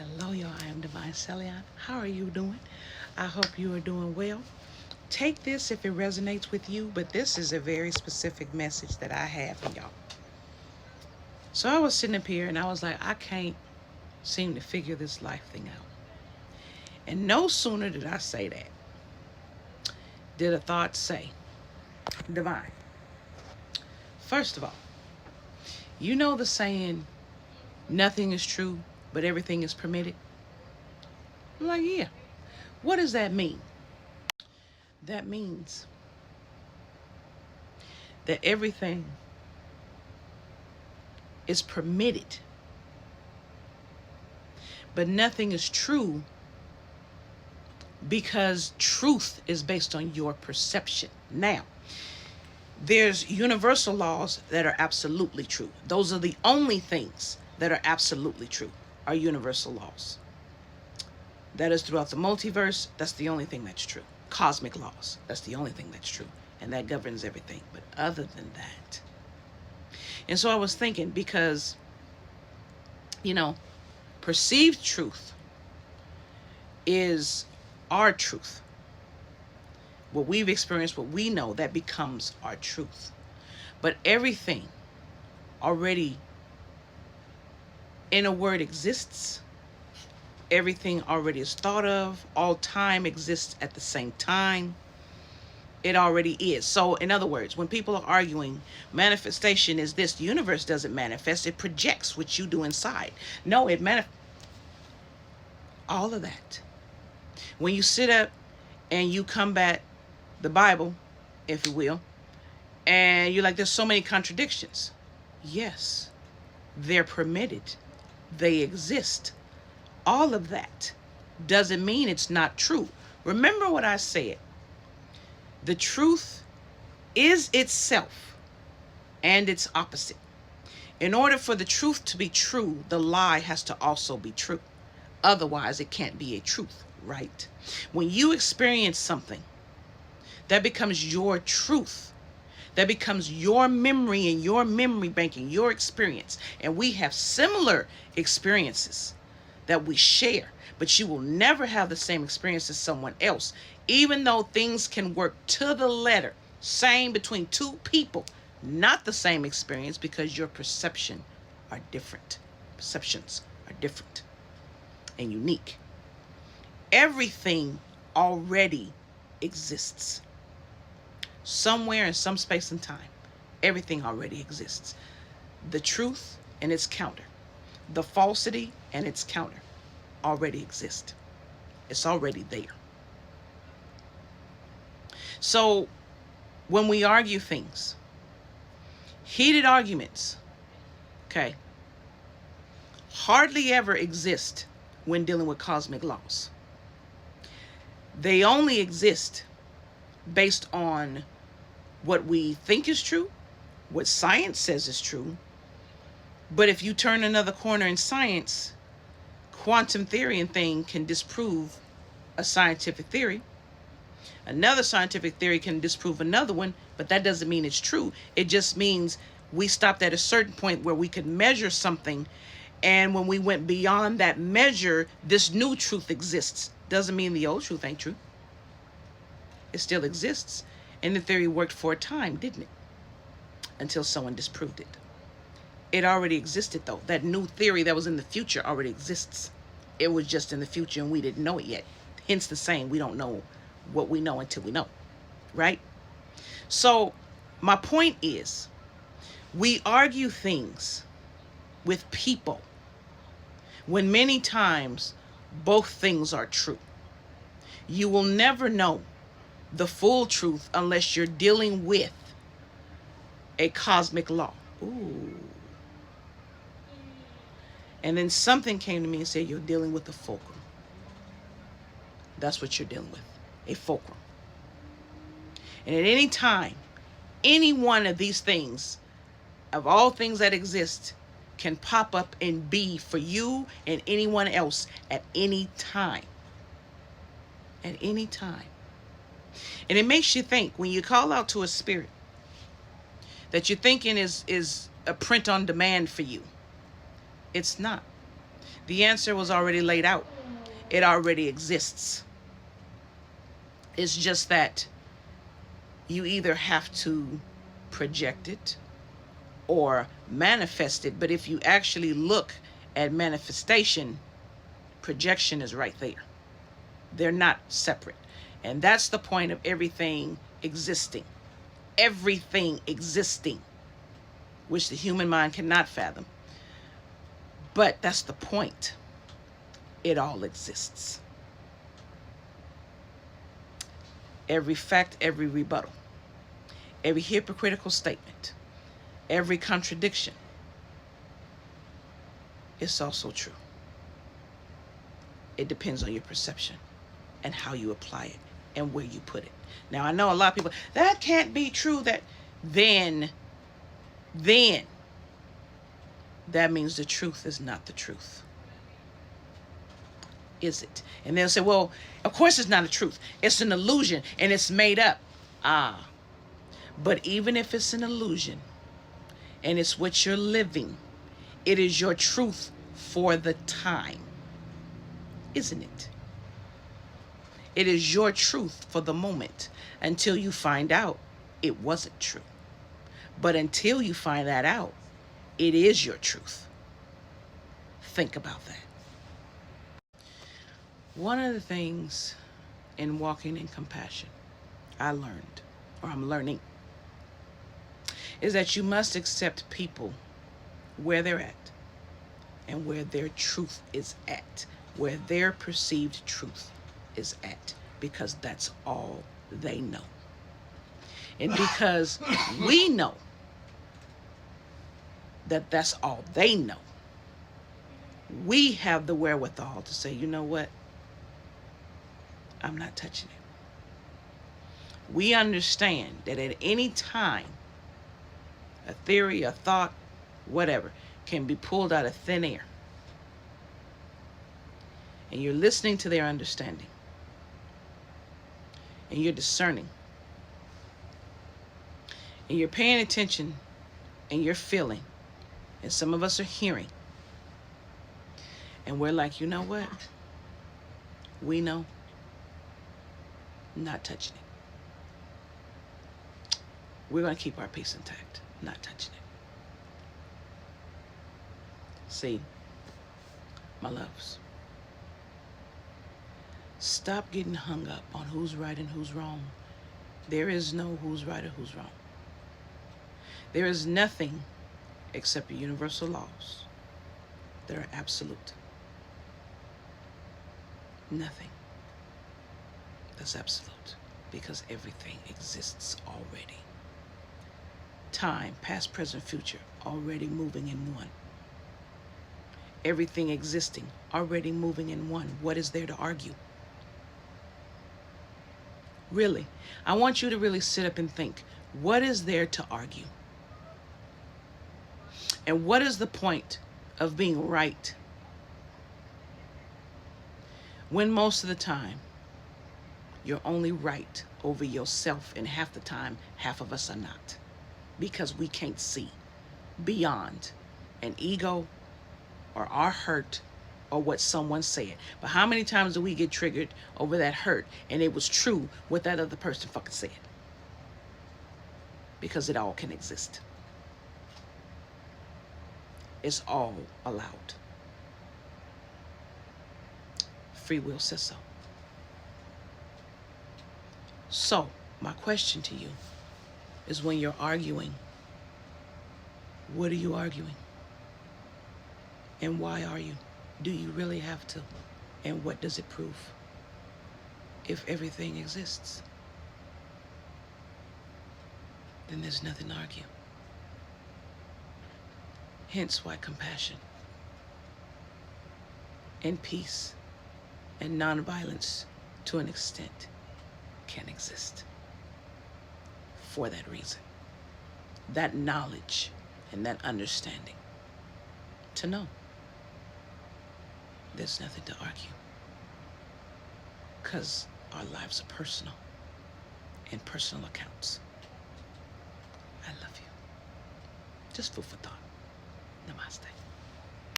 Hello, y'all. I am Divine Celion. How are you doing? I hope you are doing well. Take this if it resonates with you, but this is a very specific message that I have for y'all. So I was sitting up here and I was like, I can't seem to figure this life thing out. And no sooner did I say that, did a thought say, Divine, first of all, you know the saying, nothing is true, but everything is permitted? I'm like, yeah. What does that mean? That means that everything is permitted, but nothing is true because truth is based on your perception. Now, there's universal laws that are absolutely true. Those are the only things that are absolutely true, are universal laws. That is throughout the multiverse, that's the only thing that's true. Cosmic laws, that's the only thing that's true. And that governs everything. But other than that. And so I was thinking, because, perceived truth is our truth. What we've experienced, what we know, that becomes our truth. But everything already, in a word, exists. Everything already is thought of. All time exists at the same time. It already is. So, in other words, when people are arguing, manifestation is this, the universe doesn't manifest. It projects what you do inside. No, it manifests. All of that. When you sit up and you combat the Bible, if you will, and you're like, there's so many contradictions. Yes, they're permitted. They exist. All of that doesn't mean it's not true. Remember what I said. The truth is itself and its opposite. In order for the truth to be true, the lie has to also be true. Otherwise, it can't be a truth, right? When you experience something, that becomes your truth. That becomes your memory and your memory banking, your experience. And we have similar experiences that we share, but you will never have the same experience as someone else, even though things can work to the letter, same between two people, not the same experience, because your perceptions are different and unique. Everything already exists somewhere in some space and time. Everything already exists. The truth and its counter, the falsity and its counter already exist. It's already there. So when we argue things, heated arguments, okay, hardly ever exist when dealing with cosmic laws. They only exist based on what we think is true, what science says is true. But if you turn another corner in science, quantum theory and thing can disprove a scientific theory. Another scientific theory can disprove another one, but that doesn't mean it's true. It just means we stopped at a certain point where we could measure something, and when we went beyond that measure, this new truth exists. Doesn't mean the old truth ain't true. It still exists. And the theory worked for a time, didn't it? Until someone disproved it. It already existed, though. That new theory that was in the future already exists. It was just in the future and we didn't know it yet. Hence the saying, we don't know what we know until we know. Right? So my point is, we argue things with people when many times both things are true. You will never know the full truth unless you're dealing with a cosmic law. Ooh. And then something came to me and said, you're dealing with the fulcrum. That's what you're dealing with, a fulcrum. And at any time, any one of these things, of all things that exist, can pop up and be for you and anyone else at any time. At any time. And it makes you think, when you call out to a spirit that you're thinking is a print on demand for you. It's not. The answer was already laid out. It already exists. It's just that you either have to project it or manifest it. But if you actually look at manifestation, projection is right there. They're not separate. And that's the point of everything existing. Everything existing, which the human mind cannot fathom. But that's the point. It all exists. Every fact, every rebuttal, every hypocritical statement, every contradiction is also true. It depends on your perception and how you apply it and where you put it. Now, I know a lot of people, that can't be true, that then that means the truth is not the truth. Is it? And they'll say, well, of course it's not a truth. It's an illusion and it's made up. But even if it's an illusion and it's what you're living, it is your truth for the time, isn't it? It is your truth for the moment until you find out it wasn't true. But until you find that out, it is your truth. Think about that. One of the things in walking in compassion I learned, or I'm learning, is that you must accept people where they're at and where their truth is at, where their perceived truth is at, because that's all they know. And because we know that that's all they know, we have the wherewithal to say, you know what? I'm not touching it. We understand that at any time, a theory, a thought, whatever, can be pulled out of thin air. And you're listening to their understanding. And you're discerning. And you're paying attention. And you're feeling. And some of us are hearing. And we're like, you know what? We know. Not touching it. We're going to keep our peace intact. Not touching it. See, my loves, stop getting hung up on who's right and who's wrong. There is no who's right or who's wrong. There is nothing except the universal laws that are absolute. Nothing. That's absolute, because everything exists already. Time, past, present, future, already moving in one. Everything existing, already moving in one. What is there to argue? Really, I want you to really sit up and think, what is there to argue? And what is the point of being right when most of the time you're only right over yourself, and half the time, half of us are not, because we can't see beyond an ego or our hurt or what someone said. But how many times do we get triggered over that hurt and it was true what that other person fucking said? Because it all can exist. It's all allowed. Free will says so. So, my question to you is, when you're arguing, what are you arguing? And why are you? Do you really have to? And what does it prove? If everything exists, then there's nothing to argue. Hence why compassion and peace and nonviolence, to an extent, can exist. For that reason. That knowledge and that understanding. To know there's nothing to argue. Because our lives are personal. And personal accounts. I love you. Just food for thought. Namaste.